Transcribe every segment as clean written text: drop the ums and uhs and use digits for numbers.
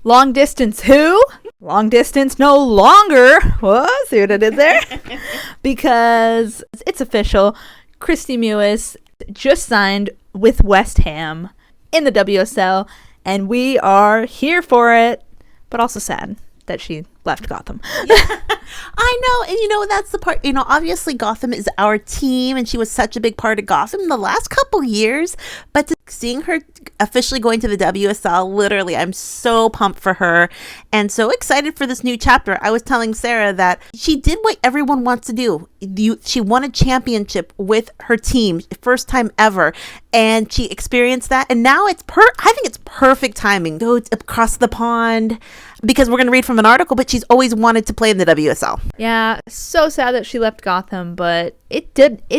Long distance who? Long distance no longer. What? See what I did there? Because it's official. Kristie Mewis just signed with West Ham in the WSL, and we are here for it, but also sad that she left Gotham. Yeah. I know, and that's the part, obviously Gotham is our team, and she was such a big part of Gotham the last couple years, but seeing her officially going to the WSL, literally, I'm so pumped for her and so excited for this new chapter. I was telling Sara that she did what everyone wants to do. She won a championship with her team, first time ever, and she experienced that, and now I think it's perfect timing. Go across the pond, because we're going to read from an article, but she's always wanted to play in the WSL. Yeah, so sad that she left Gotham, but it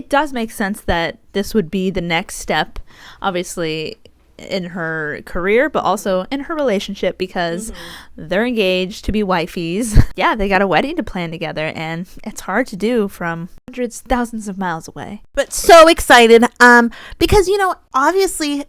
does make sense that this would be the next step, obviously, in her career, but also in her relationship, because they're engaged to be wifeys. Yeah, they got a wedding to plan together, and it's hard to do from hundreds, thousands of miles away. But so excited, because, obviously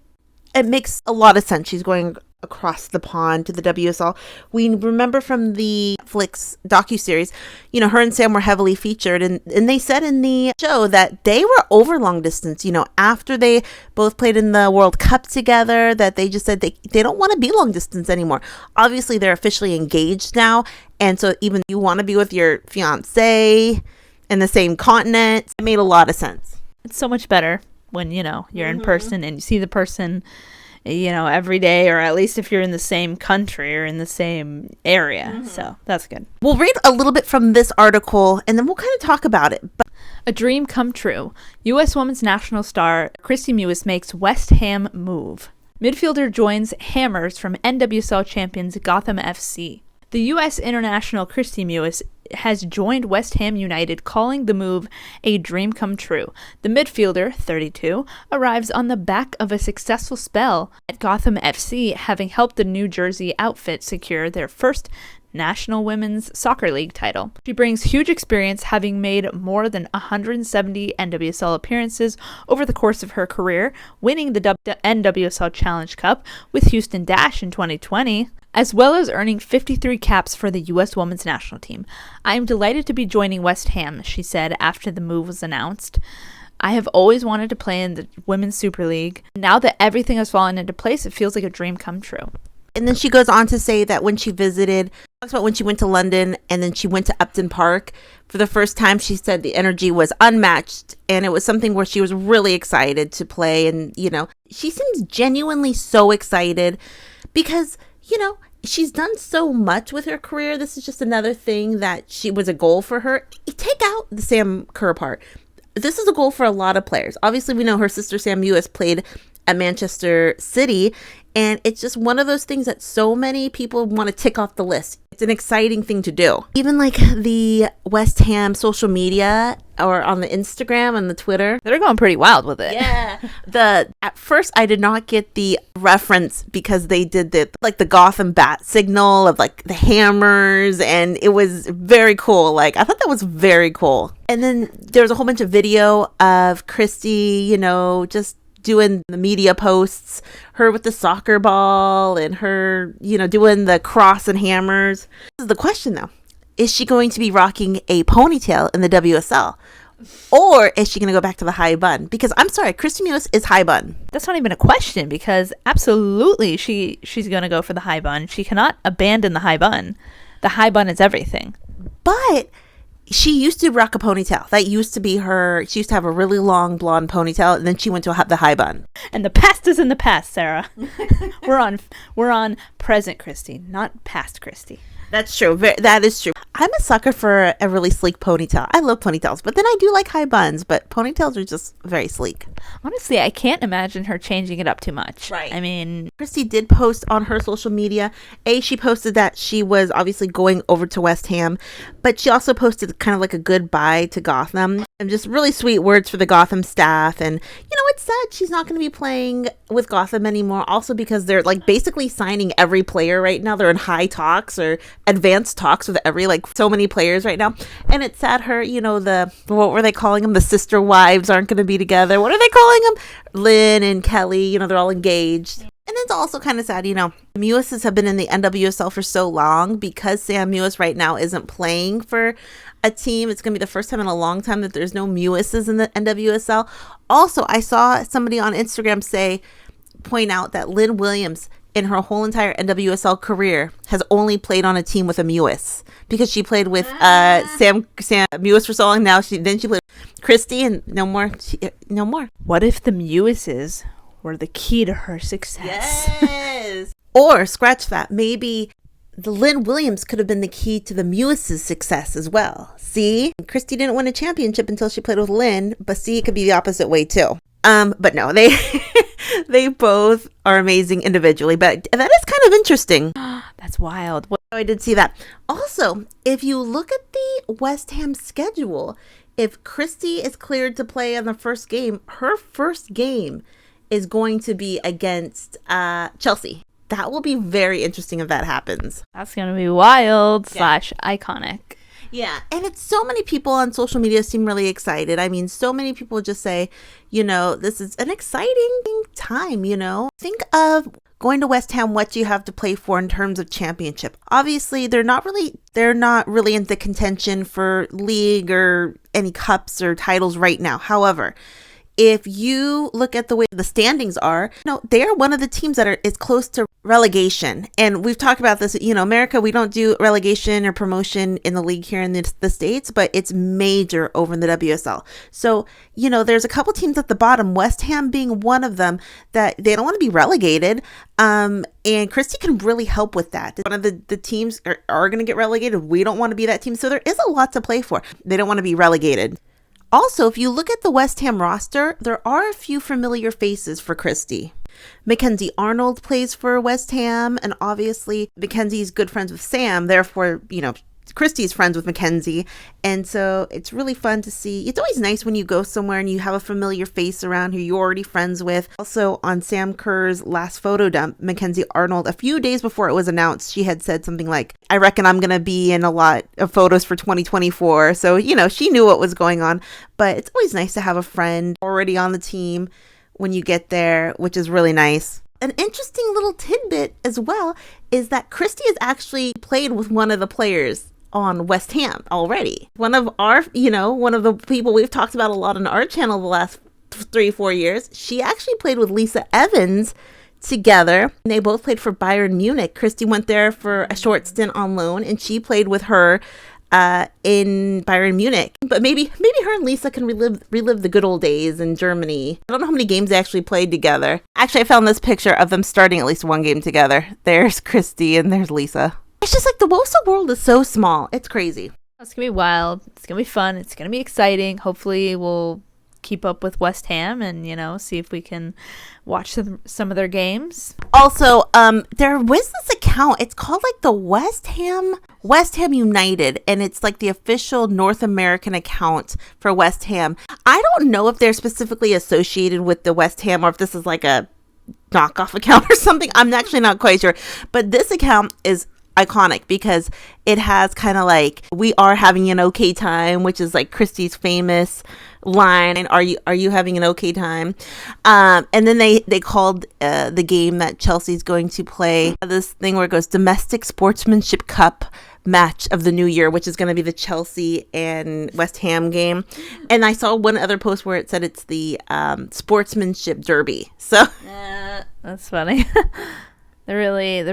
it makes a lot of sense. She's going across the pond to the WSL. We remember from the Netflix docuseries, her and Sam were heavily featured, and they said in the show that they were over long distance, after they both played in the World Cup together, that they just said they don't want to be long distance anymore. Obviously, they're officially engaged now, and so even you want to be with your fiancé in the same continent, it made a lot of sense. It's so much better when, you're in person and you see the person every day, or at least if you're in the same country or in the same area. So that's good. We'll read a little bit from this article and then we'll kind of talk about it. A dream come true. U.S. women's national star Kristie Mewis makes West Ham move. Midfielder joins Hammers from NWSL champions Gotham FC. The U.S. international Kristie Mewis has joined West Ham United, calling the move a dream come true. The midfielder, 32, arrives on the back of a successful spell at Gotham FC, having helped the New Jersey outfit secure their first National Women's Soccer League title. She brings huge experience, having made more than 170 NWSL appearances over the course of her career, winning the NWSL Challenge Cup with Houston Dash in 2020, as well as earning 53 caps for the U.S. women's national team. I am delighted to be joining West Ham, she said after the move was announced. I have always wanted to play in the Women's Super League. Now that everything has fallen into place, it feels like a dream come true. And then she goes on to say that when she talks about when she went to London and then she went to Upton Park for the first time, she said the energy was unmatched, and it was something where she was really excited to play. And, she seems genuinely so excited because, she's done so much with her career. This is just another thing that was a goal for her. Take out the Sam Kerr part. This is a goal for a lot of players. Obviously, we know her sister Sam Mewis played at Manchester City, and it's just one of those things that so many people want to tick off the list. It's an exciting thing to do. Even like the West Ham social media or on the Instagram and the Twitter, they're going pretty wild with it. Yeah. At first I did not get the reference because they did the Gotham bat signal of like the hammers, and it was very cool. Like, I thought that was very cool. And then there was a whole bunch of video of Kristie, just doing the media posts, her with the soccer ball and her, doing the cross and hammers. This is the question though. Is she going to be rocking a ponytail in the WSL? Or is she going to go back to the high bun? Because I'm sorry, Kristie Mewis is high bun. That's not even a question, because absolutely she's going to go for the high bun. She cannot abandon the high bun. The high bun is everything. But she used to rock a ponytail. That used to be her. She used to have a really long blonde ponytail, and then she went to the high bun. And the past is in the past, Sara. We're on present Kristie, not past Kristie. That's true. That is true. I'm a sucker for a really sleek ponytail. I love ponytails, but then I do like high buns, but ponytails are just very sleek. Honestly, I can't imagine her changing it up too much. Right. I mean, Kristie did post on her social media. She posted that she was obviously going over to West Ham, but she also posted kind of like a goodbye to Gotham and just really sweet words for the Gotham staff. And, it's sad she's not going to be playing with Gotham anymore. Also because they're like basically signing every player right now. They're in high talks or advanced talks with so many players right now. And it's sad her, what were they calling them? The sister wives aren't going to be together. What are they calling them? Lynn and Kelley, they're all engaged. And it's also kind of sad, Mewises have been in the NWSL for so long because Sam Mewis right now isn't playing for a team. It's going to be the first time in a long time that there's no Mewises in the NWSL. Also, I saw somebody on Instagram point out that Lynn Williams in her whole entire NWSL career has only played on a team with a Mewis because she played with Sam Mewis for so long. Now she played with Kristie and no more. What if the Mewises were the key to her success? Yes. Or scratch that. Maybe the Lynn Williams could have been the key to the Mewises' success as well. See, Kristie didn't win a championship until she played with Lynn, but see, it could be the opposite way too. But no, they both are amazing individually, but that is kind of interesting. That's wild. I did see that. Also, if you look at the West Ham schedule, if Kristie is cleared to play on the first game, her first game is going to be against Chelsea. That will be very interesting if that happens. That's going to be wild / iconic. Yeah, and it's so many people on social media seem really excited. I mean, so many people just say, this is an exciting time, Think of going to West Ham, what do you have to play for in terms of championship? Obviously, they're not really in the contention for league or any cups or titles right now. However, if you look at the way the standings are, they are one of the teams that is close to relegation. And we've talked about this, America, we don't do relegation or promotion in the league here in the States, but it's major over in the WSL. So, there's a couple teams at the bottom, West Ham being one of them, that they don't want to be relegated. And Kristie can really help with that. One of the teams are going to get relegated. We don't want to be that team. So there is a lot to play for. They don't want to be relegated. Also, if you look at the West Ham roster, there are a few familiar faces for Kristie. Mackenzie Arnold plays for West Ham, and obviously Mackenzie's good friends with Sam, therefore, Kristie's friends with Mackenzie, and so it's really fun to see. It's always nice when you go somewhere and you have a familiar face around who you're already friends with. Also, on Sam Kerr's last photo dump, Mackenzie Arnold, a few days before it was announced, she had said something like, I reckon I'm going to be in a lot of photos for 2024. So, she knew what was going on, but it's always nice to have a friend already on the team when you get there, which is really nice. An interesting little tidbit as well is that Kristie has actually played with one of the players on West Ham already. One of the people we've talked about a lot on our channel the last 3-4 years, she actually played with Lisa Evans together. They both played for Bayern Munich. Kristie went there for a short stint on loan, and she played with her in Bayern Munich. But maybe her and Lisa can relive the good old days in Germany. I don't know how many games they actually played together. Actually, I found this picture of them starting at least one game together. There's Kristie and there's Lisa. It's just like the WOSO world is so small. It's crazy. It's going to be wild. It's going to be fun. It's going to be exciting. Hopefully we'll keep up with West Ham and, see if we can watch some of their games. Also, there was this account. It's called like the West Ham United, and it's like the official North American account for West Ham. I don't know if they're specifically associated with the West Ham or if this is like a knockoff account or something. I'm actually not quite sure. But this account is iconic because it has kind of like, we are having an okay time, which is like Kristie's famous line, and are you having an okay time? And then they called the game that Chelsea's going to play this thing where it goes Domestic Sportsmanship Cup match of the new year, which is going to be the Chelsea and West Ham game. And I saw one other post where it said it's the Sportsmanship Derby. So that's funny. They're really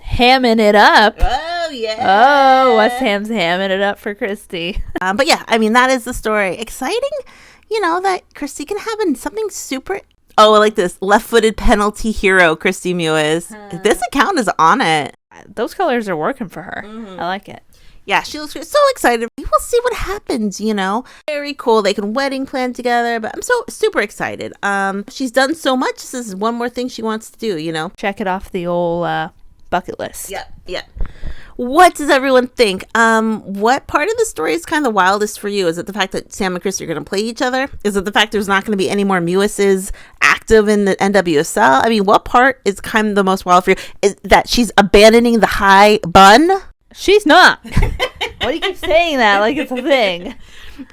hamming it up. Oh, yeah. Oh, West Ham's hamming it up for Kristie. But yeah, I mean, that is the story. Exciting, that Kristie can have something super... Oh, I like this. Left-footed penalty hero, Kristie Mewis. This account is on it. Those colors are working for her. I like it. Yeah, she looks so excited. We will see what happens, Very cool. They can wedding plan together, but I'm so super excited. She's done so much. This is one more thing she wants to do, Check it off the old bucket list. Yeah. What does everyone think? What part of the story is kind of the wildest for you? Is it the fact that Sam and Kristie are going to play each other? Is it the fact there's not going to be any more Mewises active in the NWSL? I mean, what part is kind of the most wild for you? Is that she's abandoning the high bun? She's not. Why do you keep saying that like it's a thing?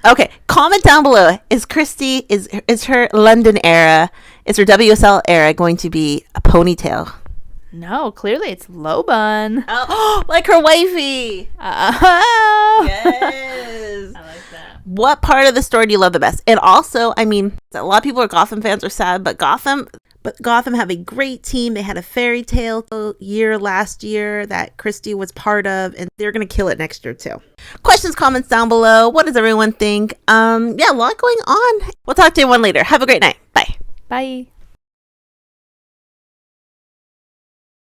Okay, comment down below. Is Kristie, is her London era Is her WSL era going to be a ponytail? No, clearly it's low bun. Oh, like her wifey. Oh. Yes. I like that. What part of the story do you love the best? And also, I mean, a lot of people are Gotham fans are sad, but Gotham have a great team. They had a fairy tale year last year that Kristie was part of, and they're going to kill it next year too. Questions, comments down below. What does everyone think? Yeah, a lot going on. We'll talk to everyone later. Have a great night. Bye. Bye.